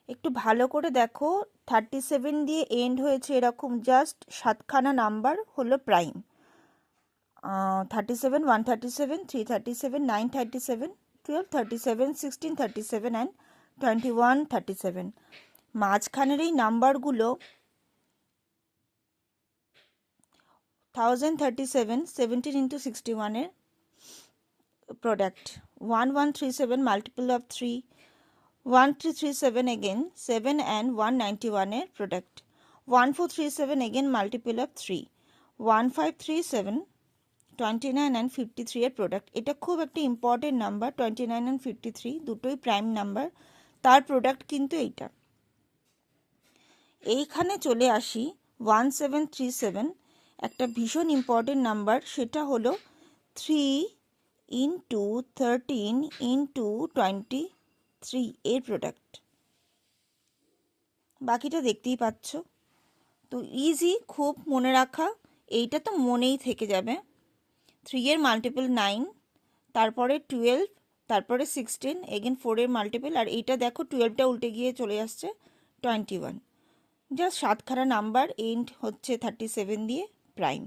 একটু ভালো করে দেখো, 37 দিয়ে এন্ড হয়েছে এরকম জাস্ট 7খানা নাম্বার হলো প্রাইম। 37, 137, 337, 937, 1237, 1637 অ্যান্ড 2137। মাঝখানের এই নাম্বারগুলো 1037, 17 into 61 এর product. 1137 multiple of 3, 1337 again 7 and 191 এর product. 1437 again multiple of 3, 1537 29 and 53 এর প্রোডাক্ট। এটা খুব একটা ইম্পর্টেন্ট নাম্বার, 29 and 53 দুটোই প্রাইম নাম্বার, তার প্রোডাক্ট কিন্তু এইটা। এইখানে চলে আসি 1737, একটা ভীষণ ইম্পর্টেন্ট নাম্বার, সেটা হলো 3 into 13 into 23 এর প্রোডাক্ট। বাকিটা দেখতেই পাচ্ছ, তো ইজি খুব মনে রাখা, এইটা তো মনেই থেকে যাবে। 3 এর মাল্টিপল 9, তারপরে 12, তারপরে 16, এগেন 4 এর মাল্টিপল, আর এইটা দেখো 12টা উল্টে গিয়ে চলে আসছে 21। জাস্ট 7খানা নাম্বার, এন্ড হচ্ছে 37 দিয়ে, প্রাইম।